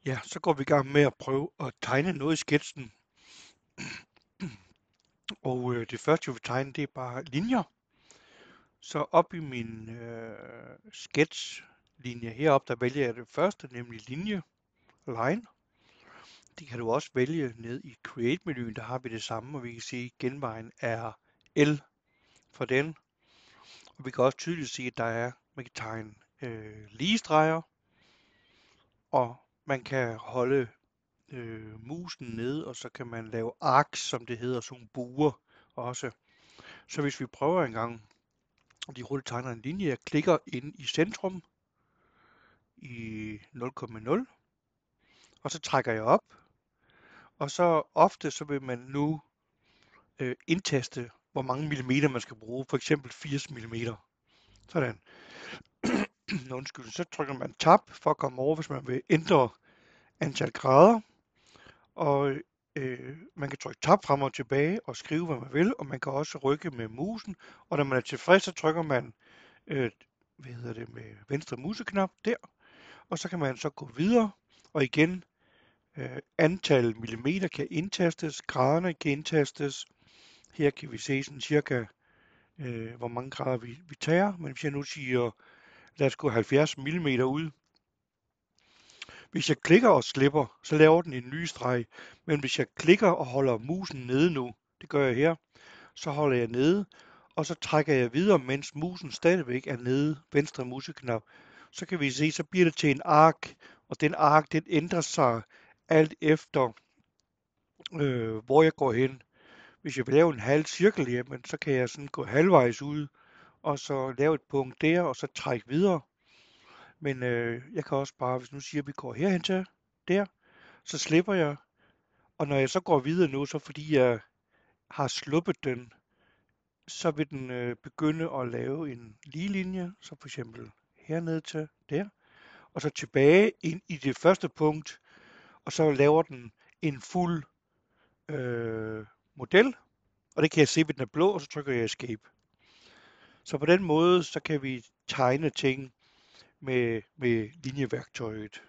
Ja, så går vi i gang med at prøve at tegne noget i skitsen. Og det første, jeg vil tegne, det er bare linjer. Så op i min sketchlinje heroppe, der vælger jeg det første, nemlig linje, line. Det kan du også vælge ned i Create-menuen, der har vi det samme, og vi kan se, at genvejen er L for den. Og vi kan også tydeligt se, at man kan tegne lige streger, og man kan holde musen nede, og så kan man lave arcs, som det hedder, sådan buer også. Så hvis vi prøver en gang, og de hurtigt tegner en linje, jeg klikker ind i centrum i 0,0, og så trækker jeg op, og så ofte så vil man nu indtaste, hvor mange millimeter man skal bruge, for eksempel 80 millimeter. Sådan. Undskyld, så trykker man tab for at komme over, hvis man vil ændre antal grader, og man kan trykke tab frem og tilbage og skrive, hvad man vil, og man kan også rykke med musen, og når man er tilfreds, så trykker man med venstre museknap der, og så kan man så gå videre, og igen, antal millimeter kan indtastes, graderne kan indtastes. Her kan vi se sådan cirka, hvor mange grader vi tager, men hvis jeg nu siger, lad os gå 70 millimeter ud. Hvis jeg klikker og slipper, så laver den en ny streg, men hvis jeg klikker og holder musen nede nu, det gør jeg her, så holder jeg nede, og så trækker jeg videre, mens musen stadigvæk er nede, venstre museknap. Så kan vi se, så bliver det til en ark, og den ark, den ændrer sig alt efter, hvor jeg går hen. Hvis jeg vil lave en halv cirkel, jamen, så kan jeg sådan gå halvvejs ud, og så lave et punkt der, og så trække videre. Men jeg kan også bare, hvis nu siger, at vi går herhen til, der, så slipper jeg. Og når jeg så går videre nu, så fordi jeg har sluppet den, så vil den begynde at lave en lige linje, så for eksempel hernede til der, og så tilbage ind i det første punkt, og så laver den en fuld model, og det kan jeg se, ved den er blå, og så trykker jeg Escape. Så på den måde, så kan vi tegne ting med linjeværktøjet.